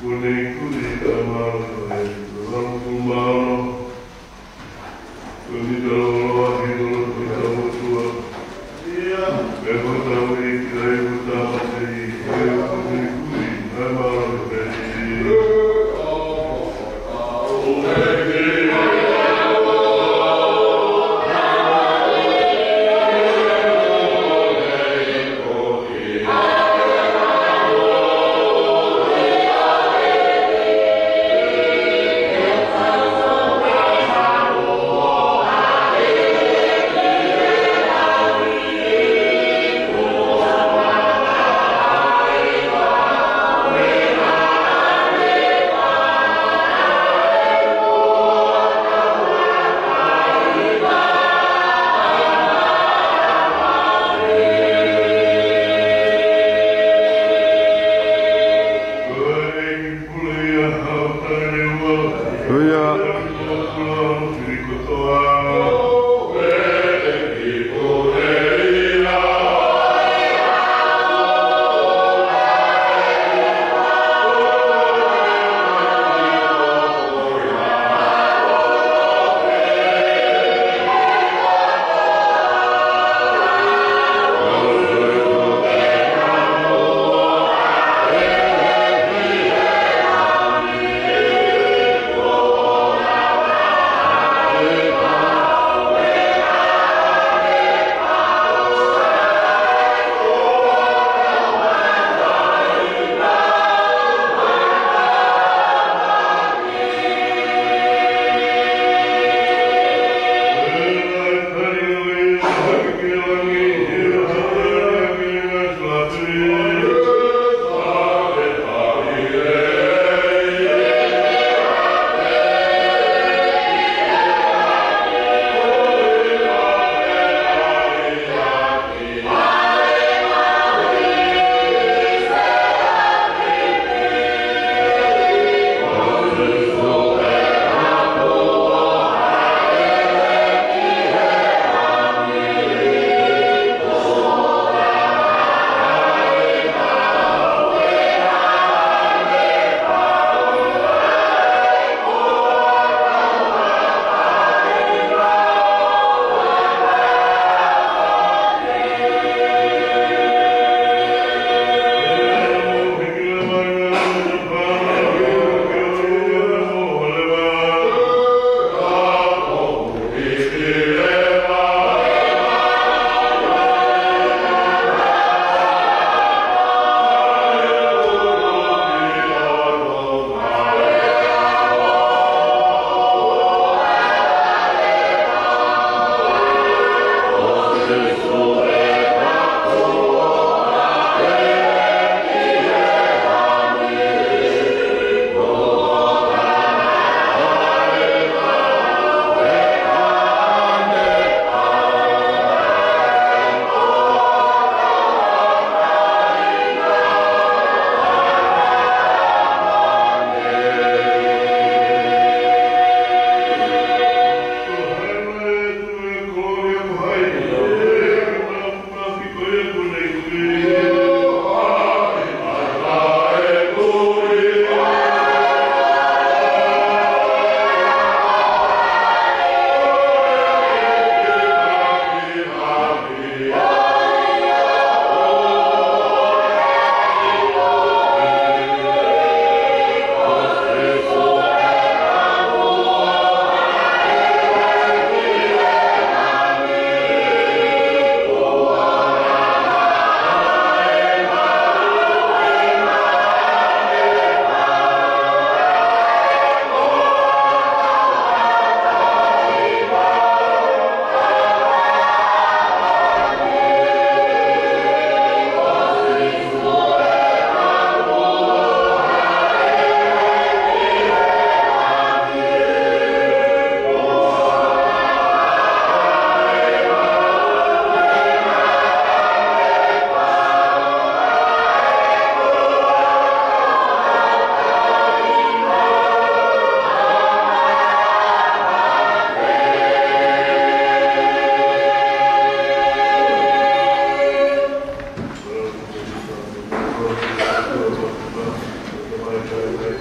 Thank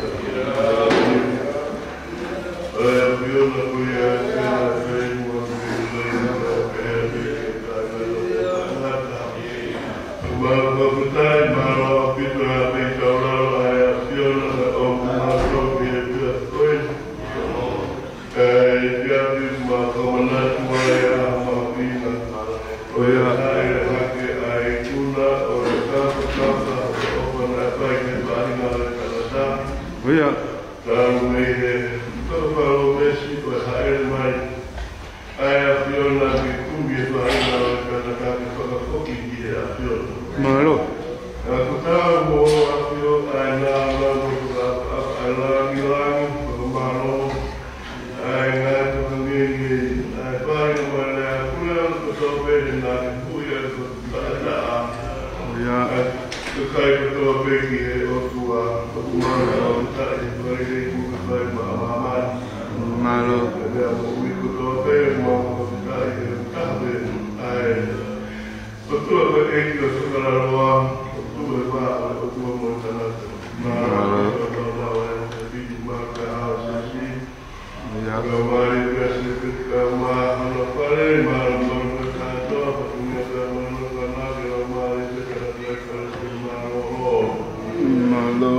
you. Iya. Lalu ini kalau besi air main air pion lagi kumbi itu air karena kami kalau koki dia pion. Malu. Aku tahu bahwa pion air lagi malu air ini air paling mana pulang ke sobat dan punya ada. Iya. Kekait betul bagi orang tua tak diberi bukan pemahaman. Malu. Ada ikut orang mau tak betul bagi segala ruang betul betul mengenal. Malu. Tapi maka asasi. Iya. Kembali biasa ketika mahu paling malu berkata punya kemenangan lagi kembali sekarang Malu. Malu.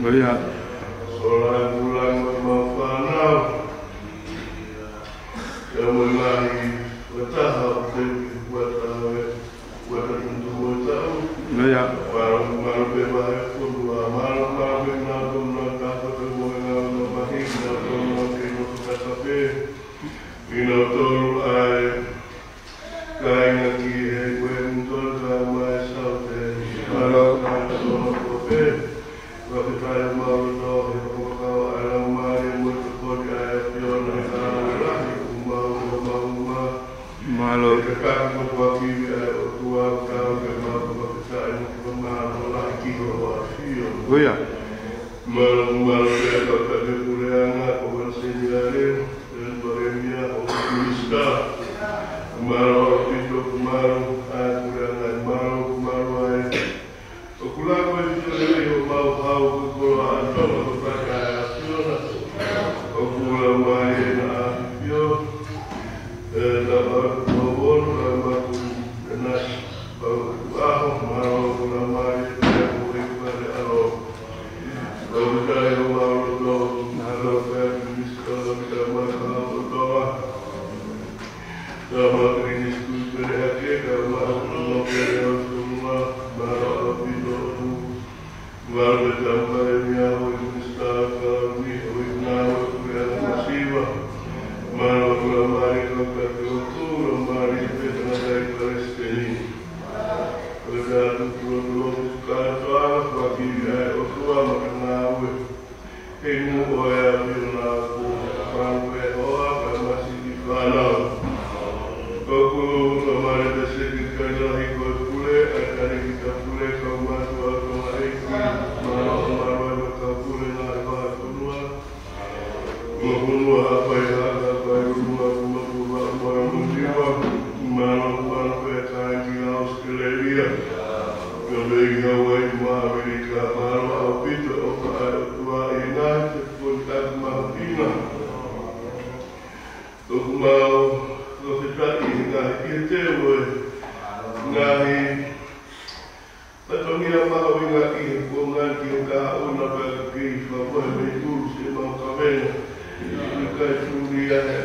Iya. Soalnya bulan bermakna mulai bertahap buat untuk tahu. Iya. Malu berbahaya pun malu nak dapat mengenal bahik nak kita tapi minotol ay kaya lagi bentul sama sahaja. Malu. Waktu saya malu kalau alam mari berkebun ayat pion Malu. Kakak berwakil tua kau kenal kebangsaan kemalu lagi berwakil. Oh ya. Malu kata kata kuliah orang senior dan beremia orang misda. Malu itu malu kuliah malu ay. Kuliah itu lebih mau kuliah atau berkaya pion. Kuliah main pion. Dapat mohon rahmat dan bahwa mahu ramai dan murid pada Allah. Berkaya Allah, Allah bermisal dalam Allah. Dalam Kristus berhati dalam Allah Rasulullah Barak Bidohu. Barak Jambarnya Wismista kami Wisnawa Tuhan Musibah. Malu ramai kata itu ramai betul dari Palestina. Kerana dulu kata bagi dia orang mengenal ilmu orang berlaku sampai orang masih di kalah. Kalau ramai bersedih kerana ikut pulih, akan kita pulih kembali kembali. Malu mereka pulih nak keluar. Mengulang apa yang Australia, Amerika, Amerika, malu apa itu orang tua United pun tak mahu inga. Oku mau, o te taki ngahi ki te oe, ngahi, tatongia maha winga ki ko ngai ki ka una pēka ki whapoe me tūru se mau ka venga. I kai tūri ane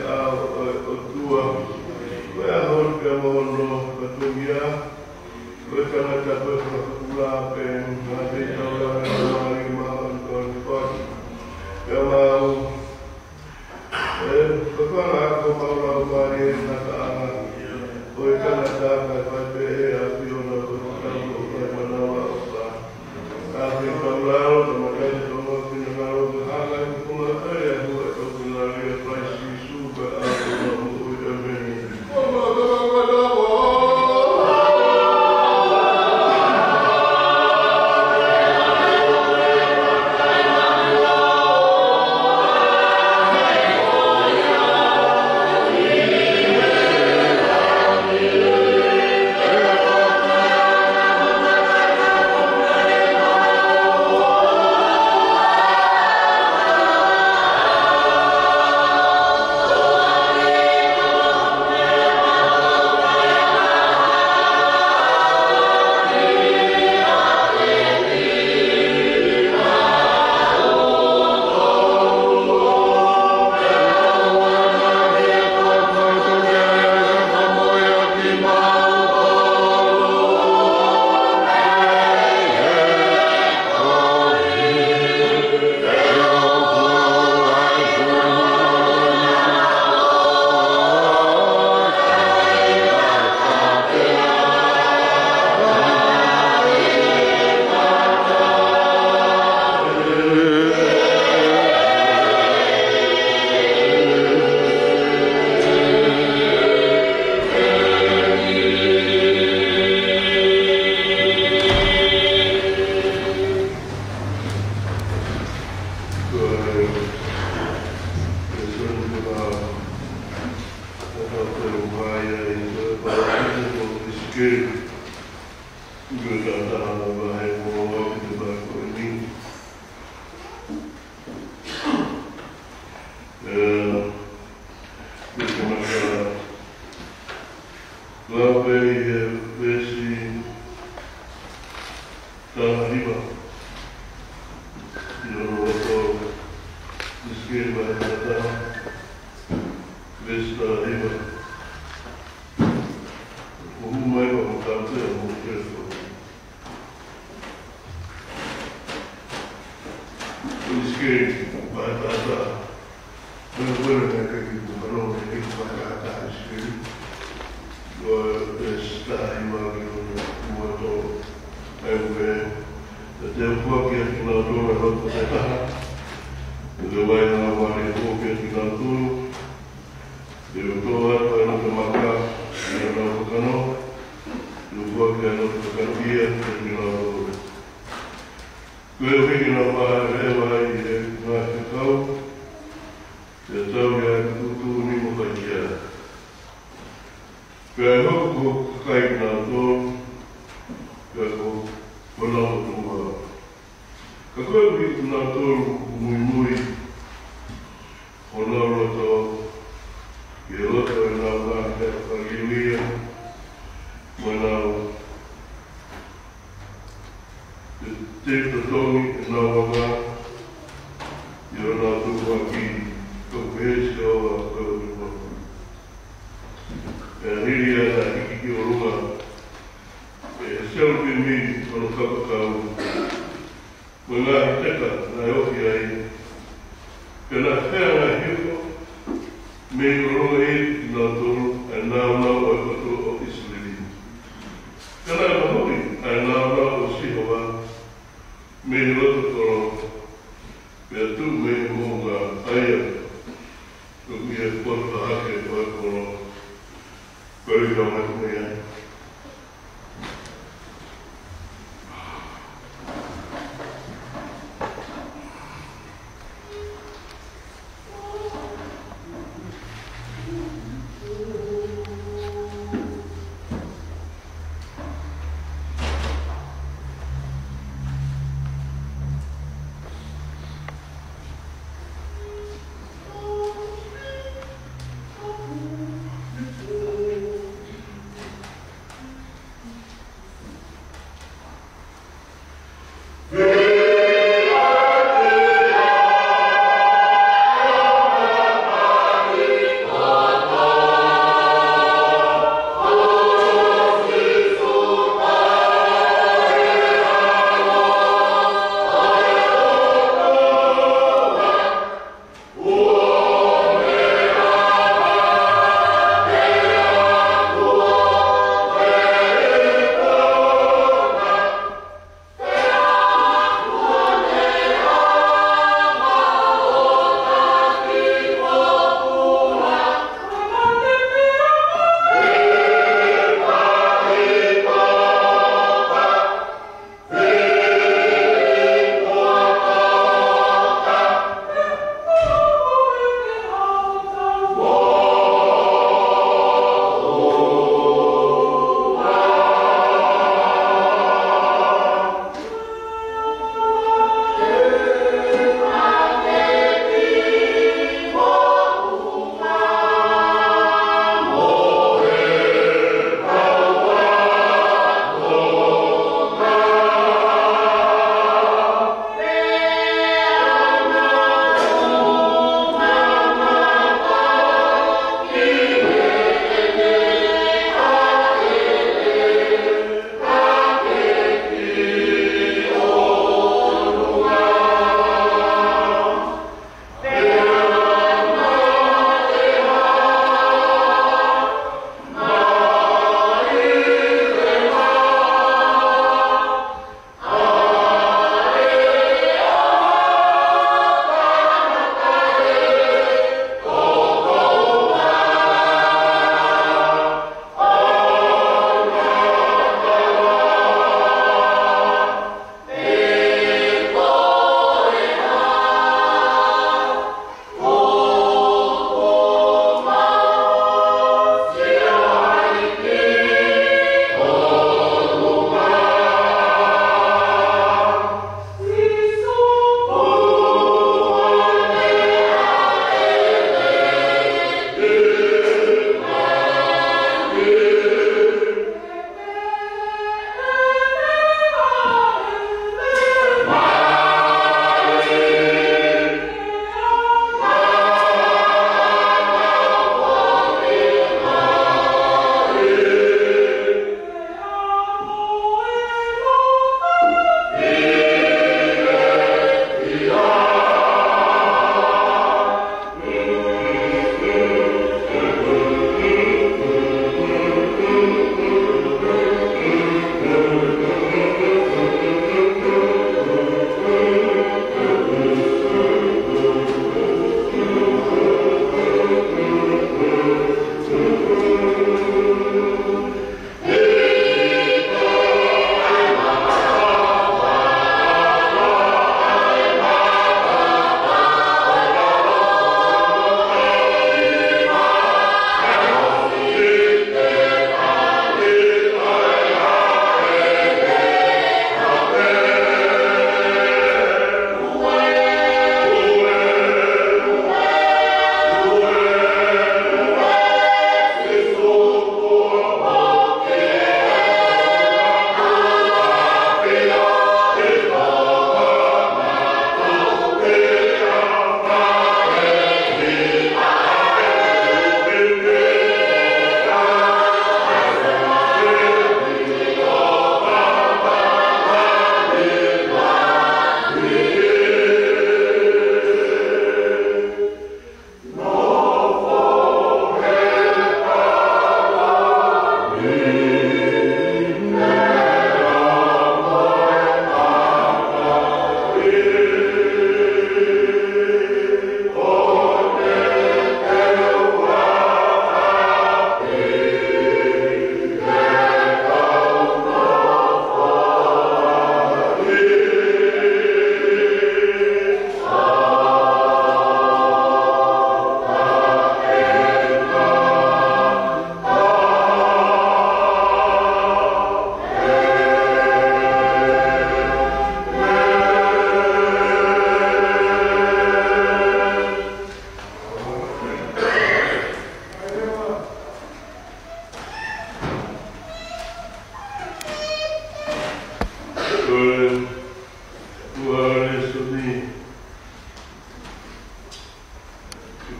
o tua, koe ahon pia mohono tatongia, koe tangata koe whakapula pe ngā te taura ngā maari maha o kone whaki. Pia mau, whakanga ako maura o maari e nata anga, koe tangata kai whai pe e a whiona o whakango o kai manawa o wha. Ka te taurao, ta matai te tonga whina ngaro te hanga i kunga ai a hua e toku ngā rea praisi i suka a te mamu o i ameni.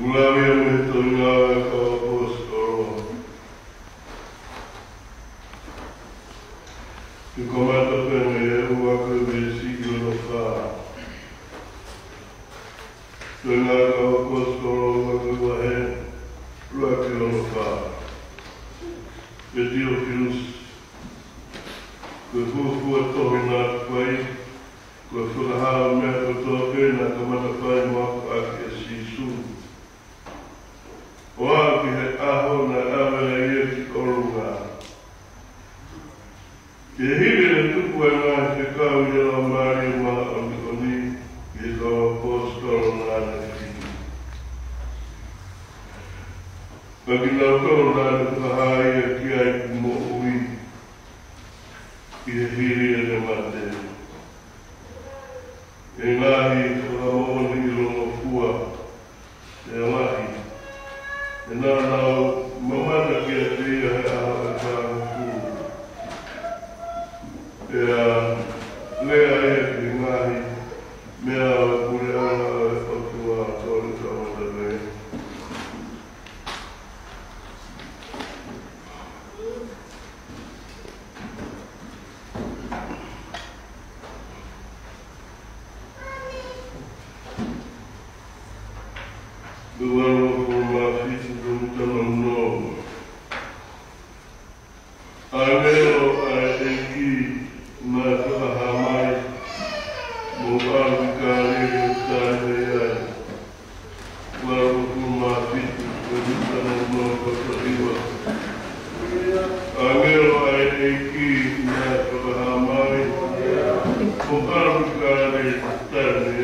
Gloria metoñada como apóstolo. Tu comando permeia o versículo no fa. Toñada como apóstolo que guarda lo que no fa. Pediu filhos que vou tornar pai, que for a minha foto na comanda pai mo aqui sisu. Wa ki aho na ave ye olunga. Ke hile tu kuena ke kau ye la mari ma oni ye ko apostol na ni. Bagi na ko na ka hai ki ai mo ui. Ke hile de mate. Ilahi ko oni lo fua. Ilahi Now, Mamma get the Lea Mahi, Mea Puriana, Otua, Torres, the one for my feet don't know. Aleo aeki na kahamai mobile kare kare wala for my feet don't know kwa Aleo aeki na kahamai mobile kare kare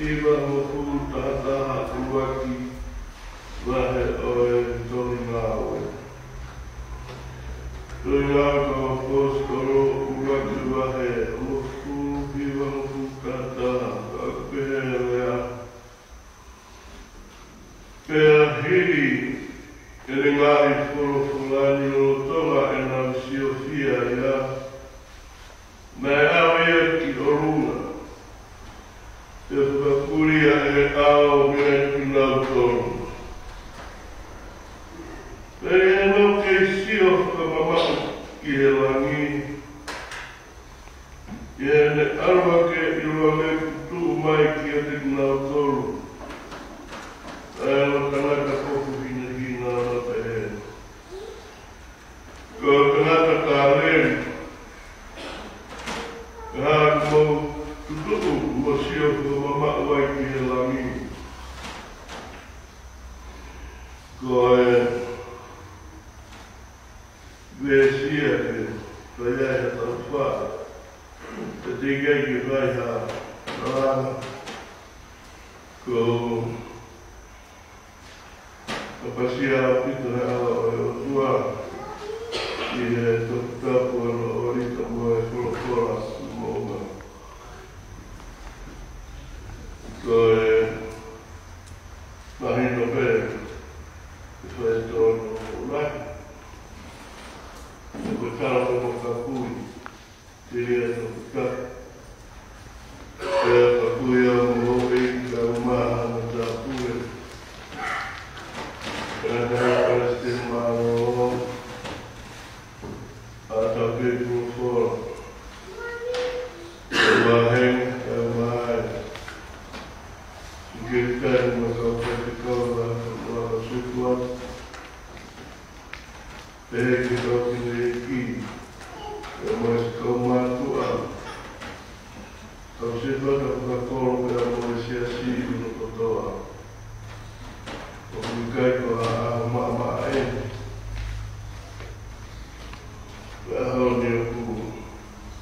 Iwa moku tahataha kuwaki wahe oe tori ngawe. Tori ngawe ka apostolo kuwaki wahe moku iwa moku tahataha kakpehelea. Pea hiri ele ngai fulani o tonga e na siofia ia. Mai awe ki orunga. E whakakuria e ao mea ki nau tonu. Pei e no kei sio whakamamau ki he langi. E ne arwa ke iwa me kutu mai ki a te nau tonu. E no kanaka koku hina hina na te he. Ko kanaka ka rei. Ka mo tutuku mo sio ko mama wai ki he langi. Ko e vesia ke kaya e tau wha. Te tigai ki vai ha rana. Ko pasia pito he ala o e o tua. I e tokapu ano orita mo e kora mōma. Ko e mahino pe e whae tono rai. E koe tara mo kakui te rea tokapu. E kakui a mo hoi ka umaha na tāpue. E nai pareste maro a tāpe kua fora. E maheng e mahai. Ke kai ma kau te kaura ma sukua. E ke kau ki ne ki. E mai se kau mātua. Kau se waka puka koro me a mo e sia si no kotoa. O kui kai ko a maa e. E hao ni o ku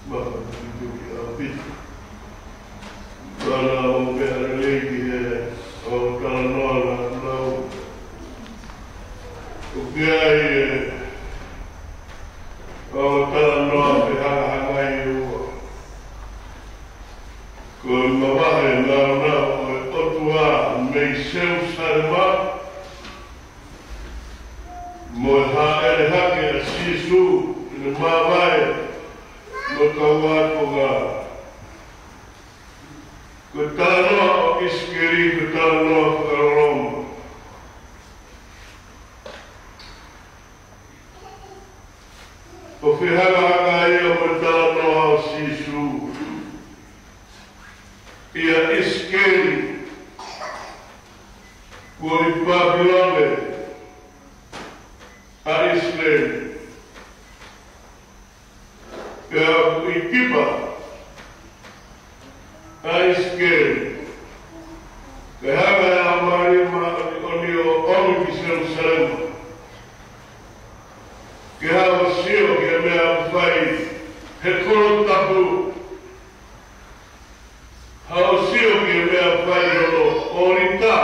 maka tuku ki a pita. Kana o mea releki he o kana noa na nau. O kia e o kana noa pe hanga i ua. Ko mawahe nau nau o e otua mei seu sarema. Mo e haere hake a sisu i ne mawae mo kaua ko ngā. Ko tānoa o iskeri, ko tānoa whakaroroma. O whihanga ia mo tānoa o sisu. Ia iskeri. Ko i Babylone. A Israel. Ia ko i Kipa. A Israel. Ke hanga e amari ma oni o onu ki Jerusalem. Ke hawa sio ke mea whai he koro tapu. Hawa sio ke mea whai ono orita.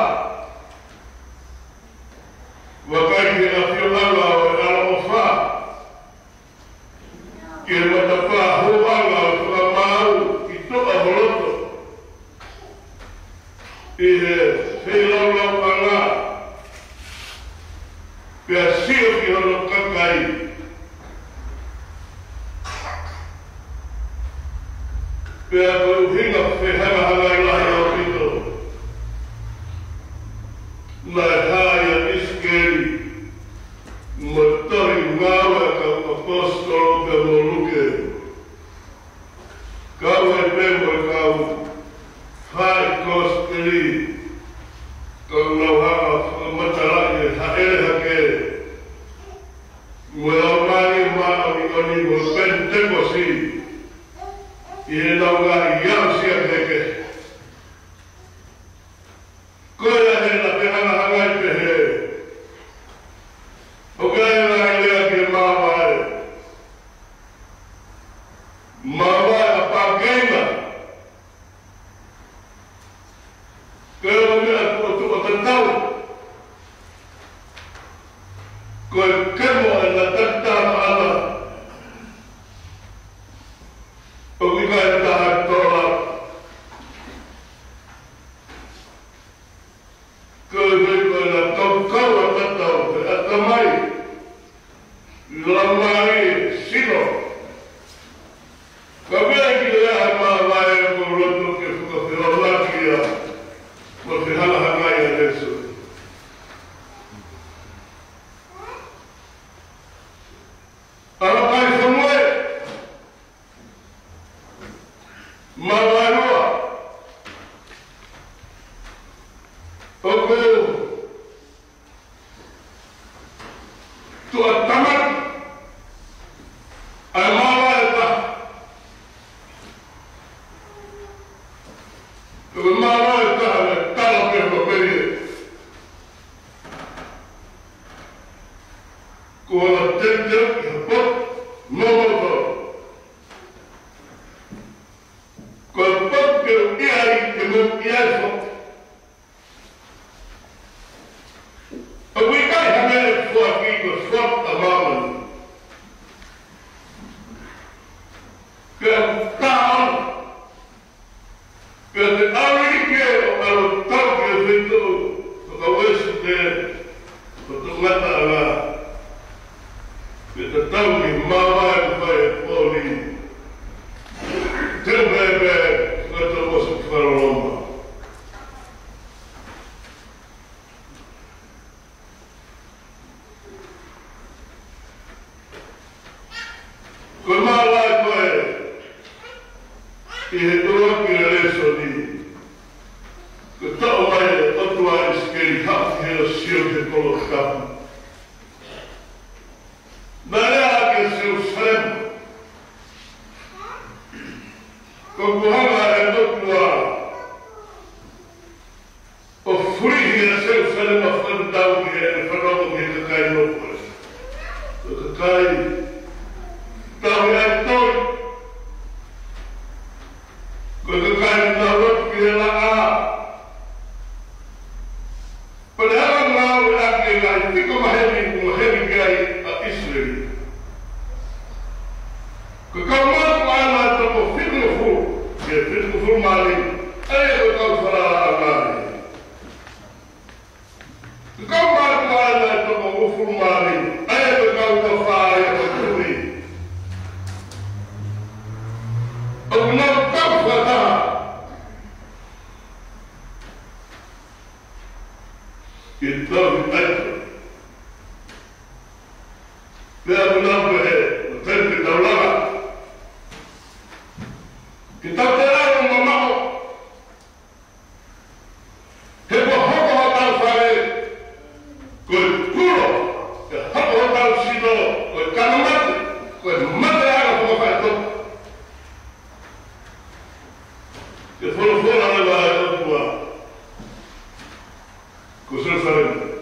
Wakai ke na fio anga o e ala o wha. Ke matapa ho anga o whakamau ki toa holoto. I he whilau panga. Pea sio ki hono kakai. Pea koe uhinga whehanga i lahi o pito. Nai haia iskeri. Matori ngawe ka apostolo pe moluke. Kau e pemo e kau. Hai kosteri. Kau nau hanga mataraki e haere hake. Mue au mani maa mi oni mo pentekosi. I he nau ngahi iau sia heke. Koe a he na pe hanga hanga i pe he. O kai ngai lea ki mawae. Mawae a pākenga. Kalau aku tu tahu, kau kamu adalah tentang Allah. Pemikiran tahan tolak. Kau kau akan tahu, akan mai, lamai sino. Kau lagi dah malai berlaku ke lagi ya. Masih hal-hal yang lesu. Apa semua malu, oke, tuan tamat, amalah Kuala Tenjak dapat nomor Kuala Iari dengan Iari Awikai hamil suami bersab amalan Ketaan Ketaan ke kalau tahu ke itu Kawes de Betul mata Allah kita tahu ni mama baik poli, terbaik kita masuk ke lomba. Kemalai baik, ini dua kira lesoni. Kita awalnya tertua sekali hak dia siap dikolokkan. Naya ke Jerusalem, Kukuhama itu dua, ofuri dia Jerusalem akan tahu dia perlu dia kekai nopos, kekai tahu yang tahu, kekai tahu dia lah. Padahal mau lagi lagi, kita mahir gay Israel. Kekaman mana terus fitnah dia fitnah mali, kau salah mali. Kekaman mana terus mali, kau salah betul. Abang kau salah. Kita berada. Dia benar betul kita ulama. Kita terlalu memau. Heboh hotel saya, kulo, hotel sino, kanamat, mata yang aku pakai tu. Kefull adalah dua. Khusus saya.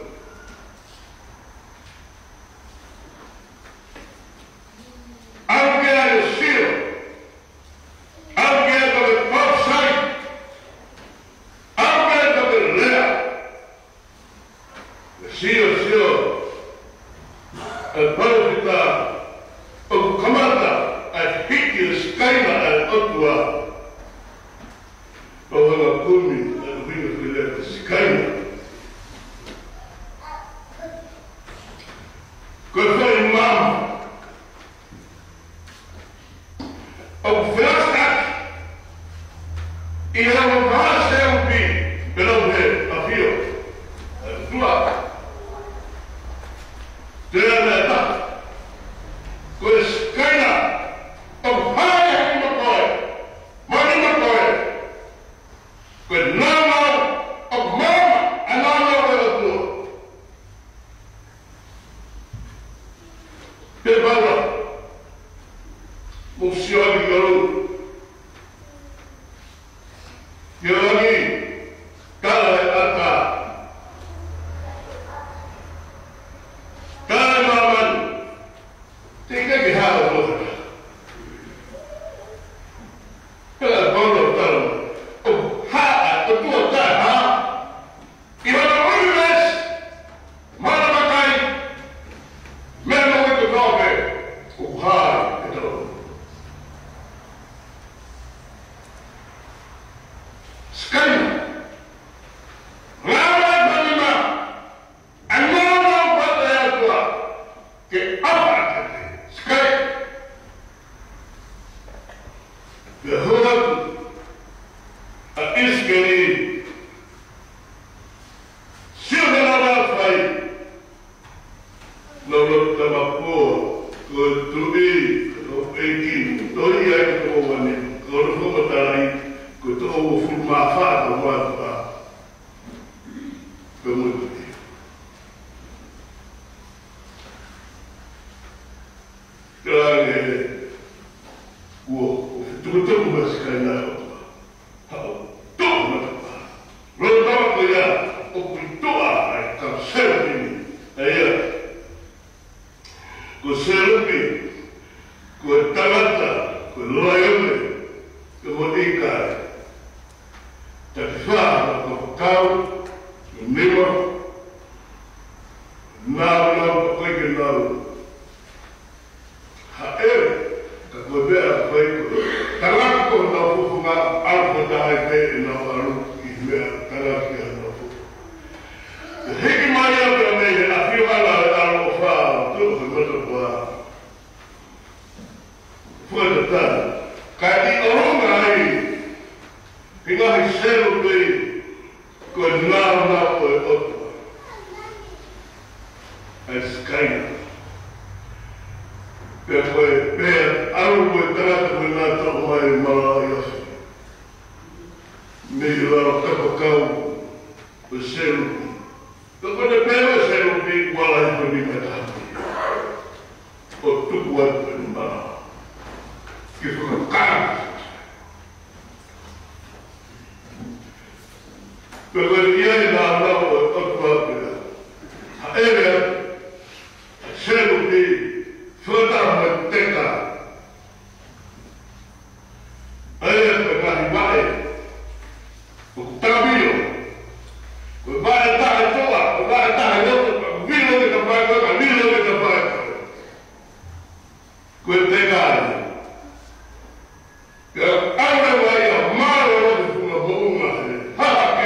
Betul. iskeni. Siapa nak fai? Lalu tamapo, kutui, eki, toi ai kuwani, kalau kau tarai, kutu fumafa kuwata, kemudian. Kerana, betul masukkan aku, tahu apa? Lalu tahu dia, doa, kau serbi, ayah, kau serbi, kau talata, kau loyal, kau ikat, tapi faham kau memang nak pergi kenal. Haer, kau bear baik. Kalau kau nak buka alfa dah itu nak baru ihme kalau kita nak buka. Hikmahnya bermain afiqala alfa tu berbuat. Bukan kali orang lain tinggal serupi kau nak buat. Sekarang. Depois, algo entrado no nato mais malaio. Melhor tapacão, o selo. Então, quando pega o selo, igual a imprimir o tudo quanto é mal. Que fica caro. Quando ele ia na aula, o próprio. Ele selo de Further Teka. Ayah berkali baik. Tabiyo. Berbaik tak itu, berbaik tak itu. Bila kita baik, bila kita baik. Kau Teka. Orang lain malu orang punya bunga. Hak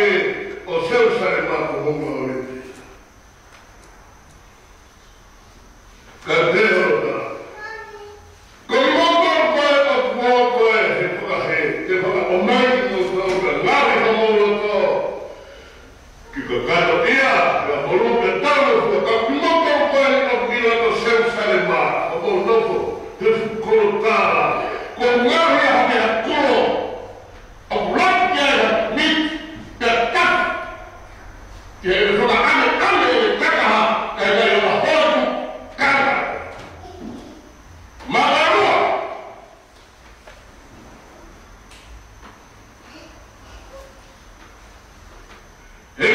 o seu saya nak bunga orang. Kadang kalau dia, kalau bertahu, kalau mau kau bila kau selesai mah, kau nopo, terus kau ngari hati kau, abraknya ni dekat, jadi kalau anda dekat, kalau yang orang kan, malu. I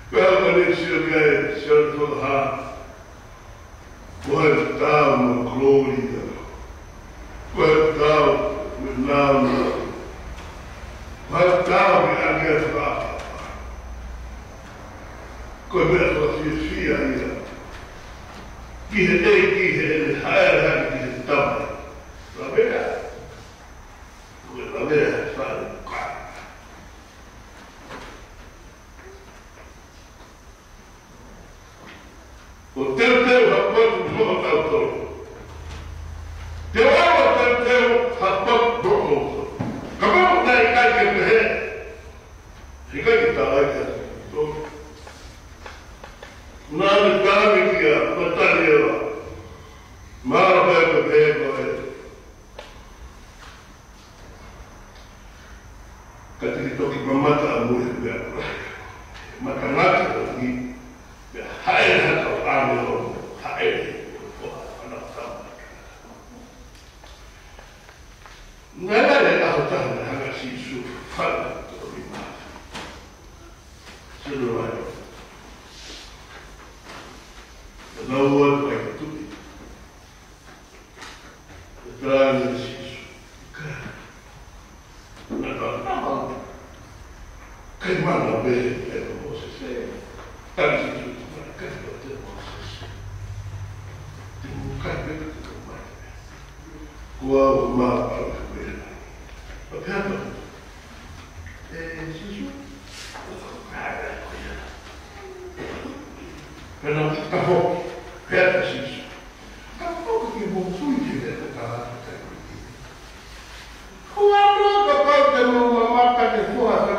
Well, it's your guy, Shelton Ha. Well, down, Gloria. Well, down, with Nana. Well, down, with Agatha. Come here, what you see here. Give it, higher hand, give it down. Lavera. Lavera, fine. O teu rapaz do autor. Teu rapaz do autor. Como na igreja que é? Fica aqui tá lá. Nada cabe que a batalha. Maravilha que é. Ketika kita memata amuh ya. Maka lagi hai atau anu hai anak tahu. Nggak ada yang tahu hanya si Sufan atau lima. Seluruhnya. Lawan baik itu. Dan si Sufan. Che vanno bene per Moses, tanti tutti, ma che per Moses, ti mucai per tutto mai. Qua ma per quello, ma piano, Gesù, per non sta fuori, per Gesù, ma poco che buon fuggi deve parlare. Quando la parte non la matta che fuori,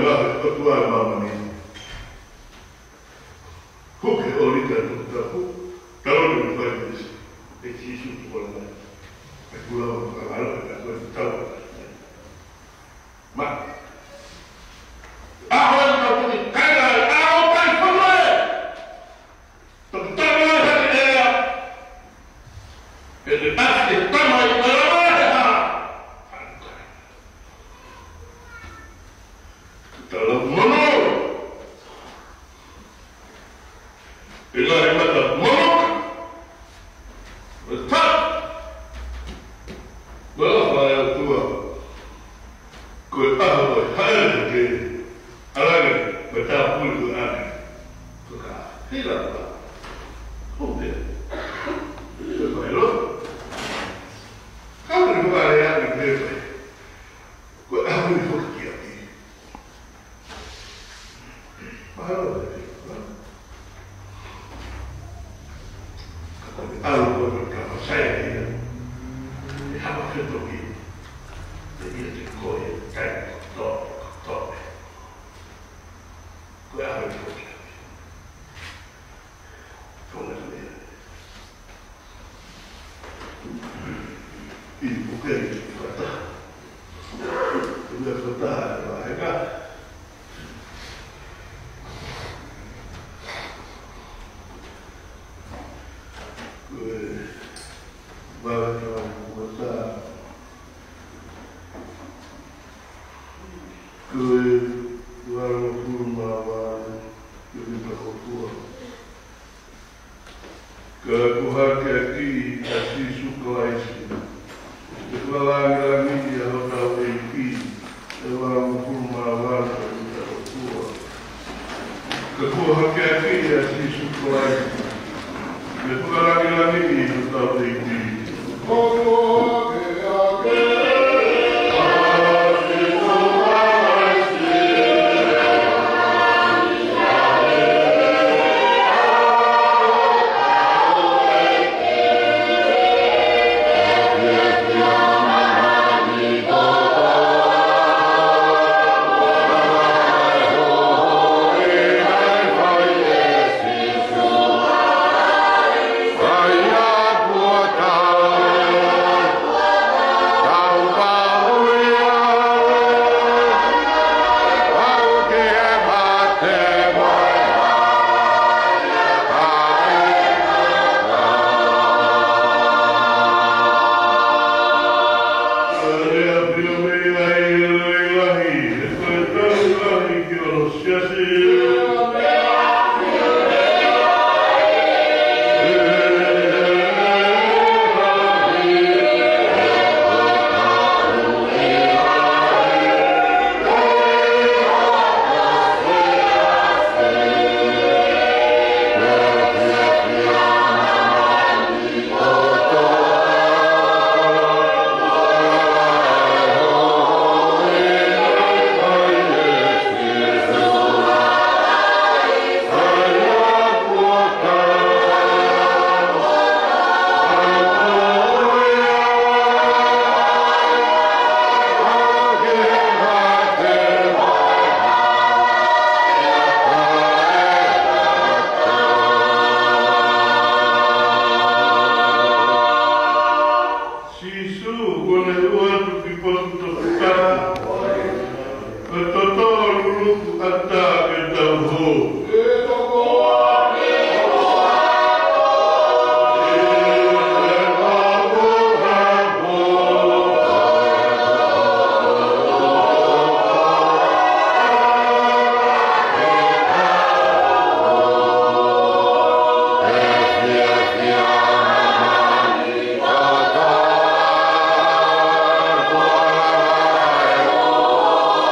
mahe kotua mamani. Huke olika tutapu, tahu ni fajis, ekisu tukola. Pulau kalau aku tahu. Mak, awal kau ni kalau awal kan semua, terutama saya. Ini pasti tamai berapa? Kalau menur, ilahi mata menur, tetap. Berapa yang tua? Kau tahu hal ini, alam betapa puluh anak, suka hilang tak? Okey, sebelum kau berbuat yang ini, kau tahu ni fakir ni, malu ni, kau tahu berkata saya ni. Apa itu ini? Jadi itu kau yang tak tahu. Kau apa itu? Kau nak lihat? Ini bukan kata. Ini kata apa?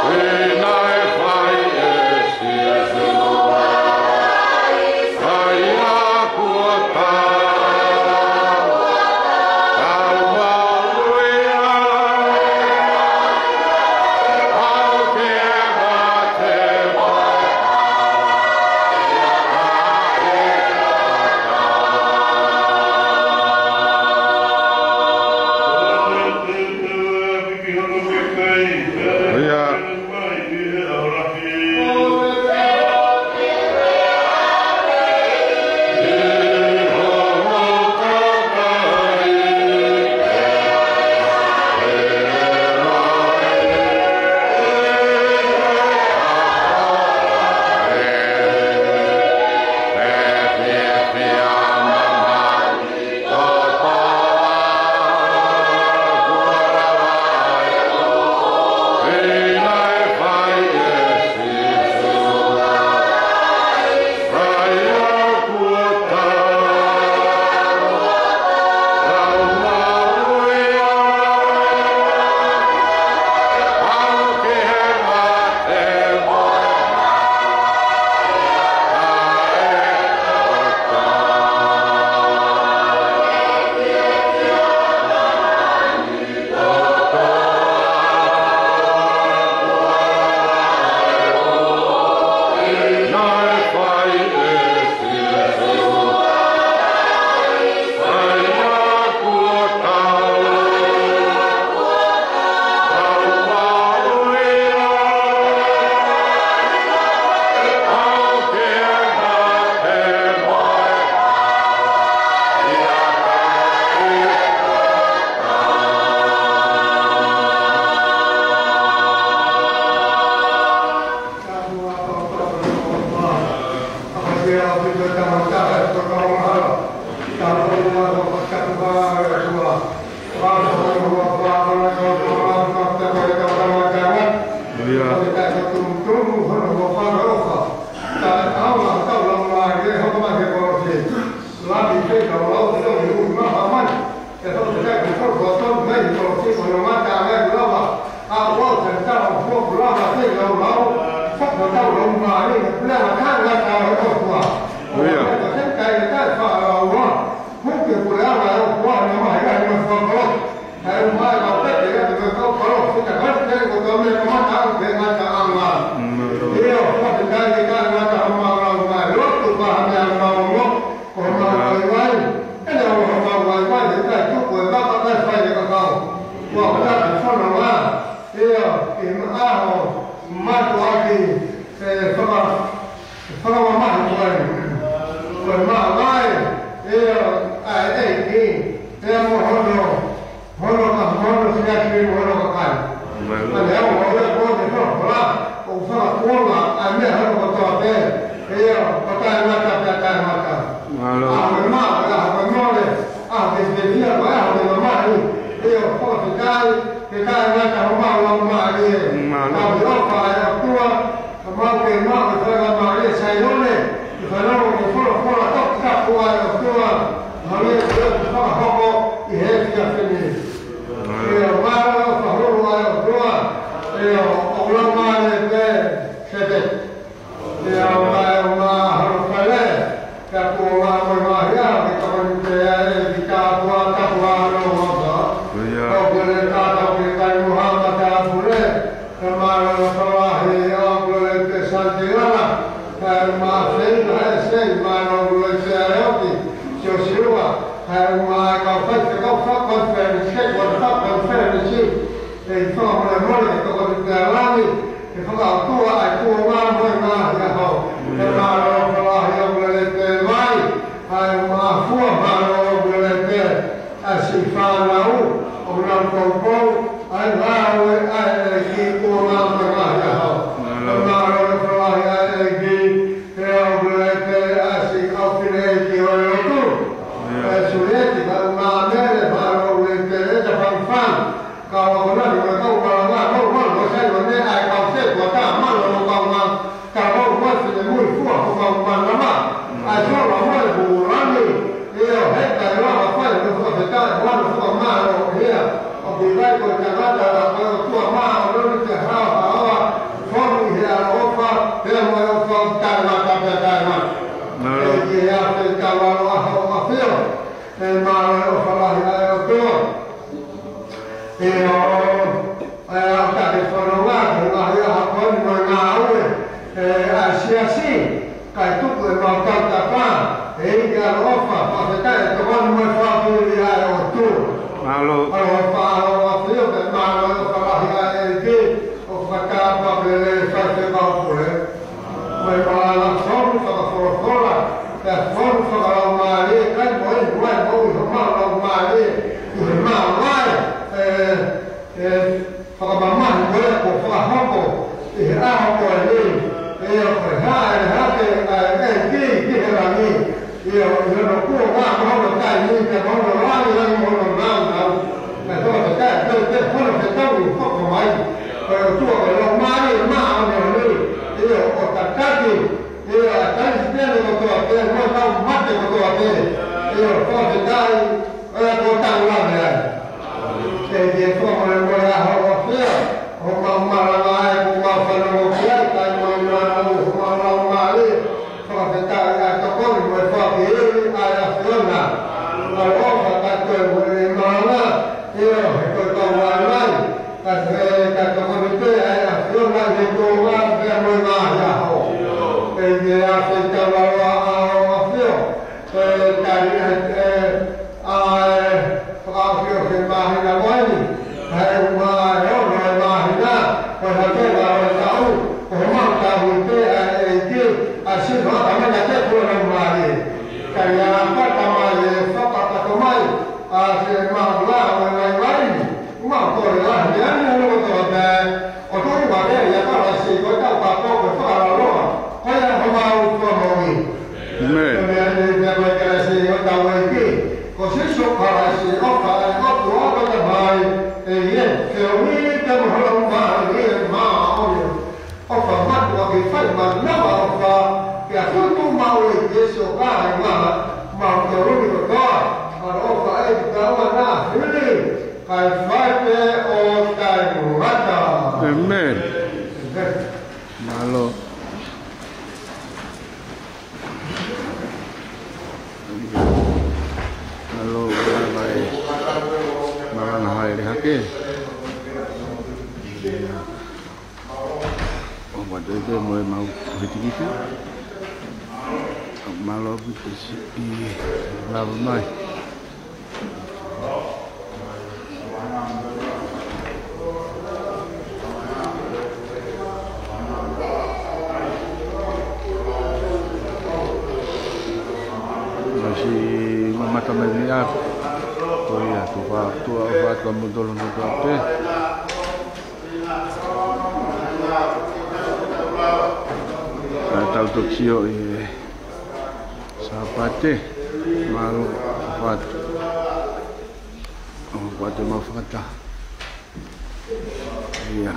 When I find Para 我给饭嘛，那么发，给很多毛的这小孩嘛，毛就容易个高，啊，我发一个我那嘿，开发的我带我的。Amen. Malo. Malo bye. Marang hai lihat ke. Oh, buat dia mau begitu. Malo begitu. Lama mai. Masih mata melihat. Oh iya, tua obat kamu tolong obat. Saya tahu tu cio ini. Sahabat malu obat. Obat mafata. Iya.